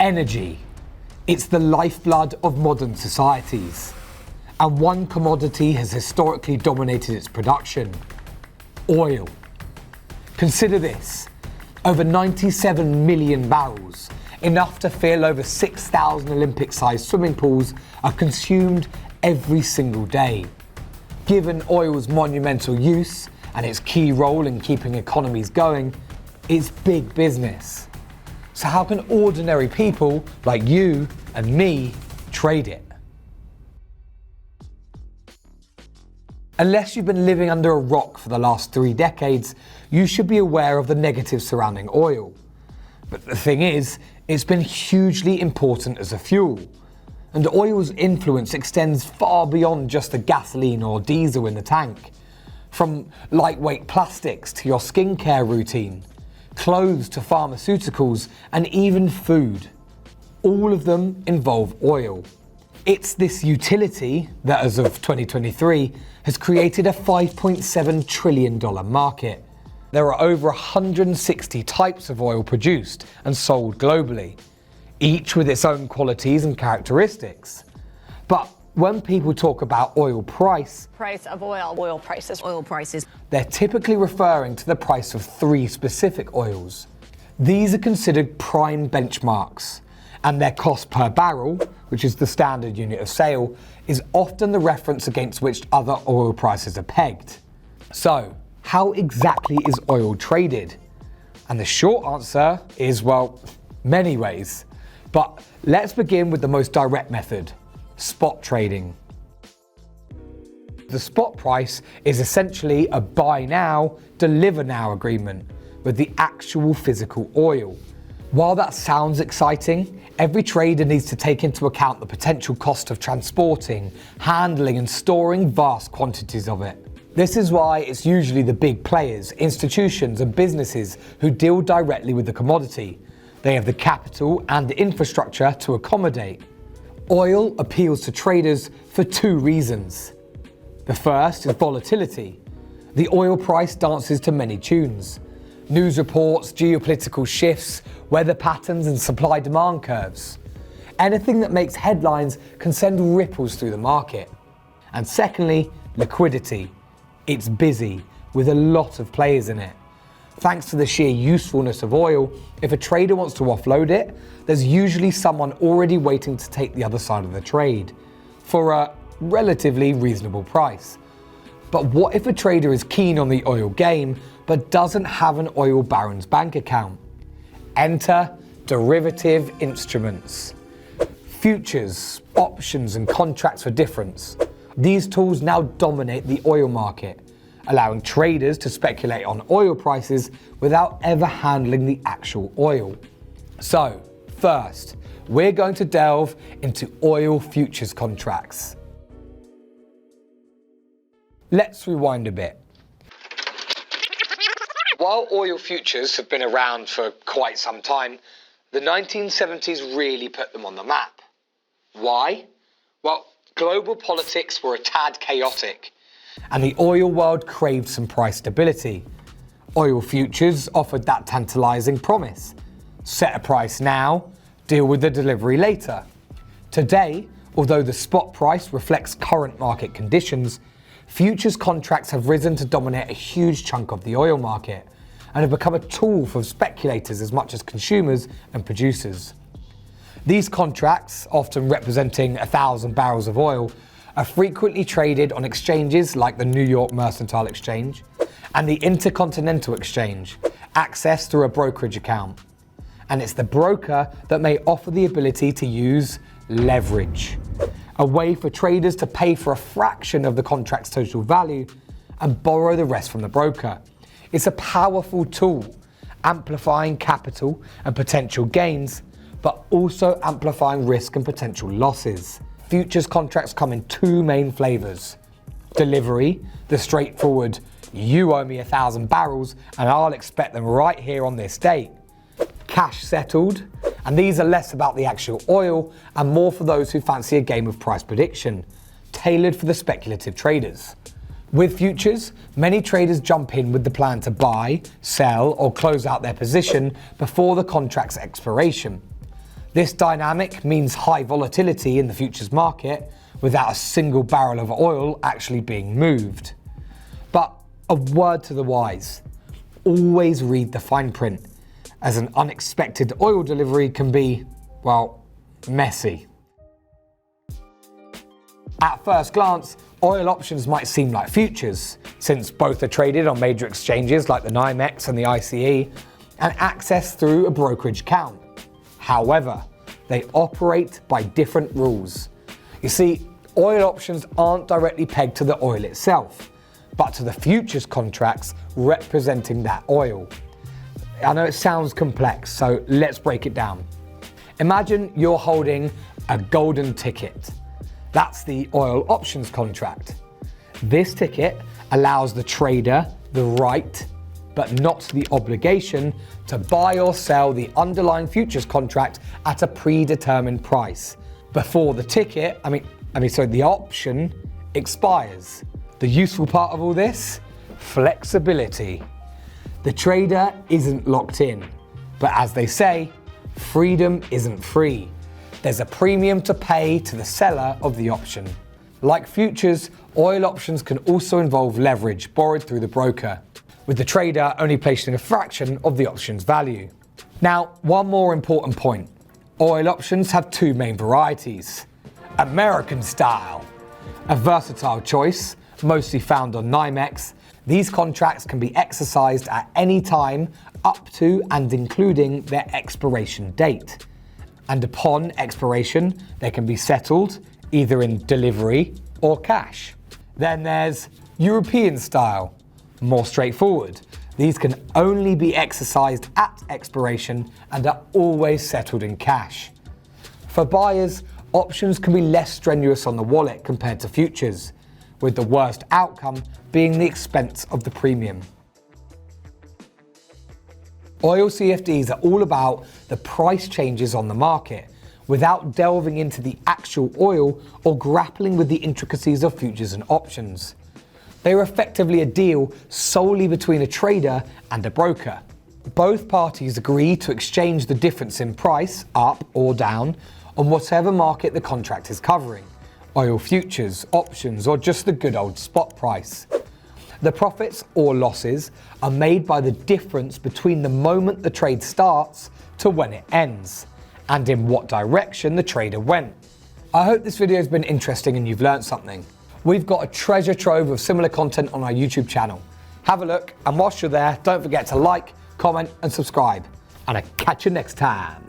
Energy. It's the lifeblood of modern societies. And one commodity has historically dominated its production: oil. Consider this: over 97 million barrels, enough to fill over 6,000 Olympic-sized swimming pools, are consumed every single day. Given oil's monumental use and its key role in keeping economies going, it's big business. So how can ordinary people like you and me trade it? Unless you've been living under a rock for the last 3 decades, you should be aware of the negatives surrounding oil. But the thing is, it's been hugely important as a fuel. And oil's influence extends far beyond just the gasoline or diesel in the tank. From lightweight plastics to your skincare routine, clothes to pharmaceuticals, and even food. All of them involve oil. It's this utility that, as of 2023, has created a $5.7 trillion market. There are over 160 types of oil produced and sold globally, each with its own qualities and characteristics. But when people talk about oil price of oil prices, they're typically referring to the price of 3 specific oils. These are considered prime benchmarks, and their cost per barrel, which is the standard unit of sale, is often the reference against which other oil prices are pegged. So, how exactly is oil traded? And the short answer is, well, many ways. But let's begin with the most direct method: spot trading. The spot price is essentially a buy now, deliver now agreement with the actual physical oil. While that sounds exciting, every trader needs to take into account the potential cost of transporting, handling, and storing vast quantities of it. This is why it's usually the big players, institutions, and businesses who deal directly with the commodity. They have the capital and the infrastructure to accommodate. Oil appeals to traders for 2 reasons. The first is volatility. The oil price dances to many tunes. News reports, geopolitical shifts, weather patterns, and supply-demand curves. Anything that makes headlines can send ripples through the market. And secondly, liquidity. It's busy, with a lot of players in it. Thanks to the sheer usefulness of oil, if a trader wants to offload it, there's usually someone already waiting to take the other side of the trade for a relatively reasonable price. But what if a trader is keen on the oil game but doesn't have an oil baron's bank account? Enter derivative instruments. Futures, options, and contracts for difference. These tools now dominate the oil market, allowing traders to speculate on oil prices without ever handling the actual oil. So, first, we're going to delve into oil futures contracts. Let's rewind a bit. While oil futures have been around for quite some time, the 1970s really put them on the map. Why? Well, global politics were a tad chaotic, and the oil world craved some price stability. Oil futures offered that tantalizing promise: set a price now, deal with the delivery later. Today, although the spot price reflects current market conditions, futures contracts have risen to dominate a huge chunk of the oil market and have become a tool for speculators as much as consumers and producers. These contracts, often representing 1,000 barrels of oil, are frequently traded on exchanges like the New York Mercantile Exchange and the Intercontinental Exchange, accessed through a brokerage account. And it's the broker that may offer the ability to use leverage, a way for traders to pay for a fraction of the contract's total value and borrow the rest from the broker. It's a powerful tool, amplifying capital and potential gains, but also amplifying risk and potential losses. Futures contracts come in 2 main flavors: delivery, the straightforward, you owe me 1,000 barrels and I'll expect them right here on this date. Cash settled, and these are less about the actual oil and more for those who fancy a game of price prediction, tailored for the speculative traders. With futures, many traders jump in with the plan to buy, sell, or close out their position before the contract's expiration. This dynamic means high volatility in the futures market without a single barrel of oil actually being moved. But a word to the wise, always read the fine print, as an unexpected oil delivery can be, well, messy. At first glance, oil options might seem like futures, since both are traded on major exchanges like the NYMEX and the ICE, and accessed through a brokerage account. However, they operate by different rules. You see, oil options aren't directly pegged to the oil itself, but to the futures contracts representing that oil. I know it sounds complex, so let's break it down. Imagine you're holding a golden ticket. That's the oil options contract. This ticket allows the trader the right, but not the obligation, to buy or sell the underlying futures contract at a predetermined price before the ticket, the option expires. The useful part of all this? Flexibility. The trader isn't locked in, but as they say, freedom isn't free. There's a premium to pay to the seller of the option. Like futures, oil options can also involve leverage borrowed through the broker, with the trader only placing a fraction of the option's value. Now, one more important point. Oil options have two main varieties. American style, a versatile choice, mostly found on NYMEX. These contracts can be exercised at any time up to and including their expiration date. And upon expiration, they can be settled either in delivery or cash. Then there's European style, more straightforward. These can only be exercised at expiration and are always settled in cash. For buyers, options can be less strenuous on the wallet compared to futures, with the worst outcome being the expense of the premium. Oil CFDs are all about the price changes on the market, without delving into the actual oil or grappling with the intricacies of futures and options. They are effectively a deal solely between a trader and a broker. Both parties agree to exchange the difference in price, up or down, on whatever market the contract is covering: oil futures, options, or just the good old spot price. The profits or losses are made by the difference between the moment the trade starts to when it ends, and in what direction the trader went. I hope this video has been interesting and you've learned something. We've got a treasure trove of similar content on our YouTube channel. Have a look, and whilst you're there, don't forget to like, comment and subscribe. And I'll catch you next time.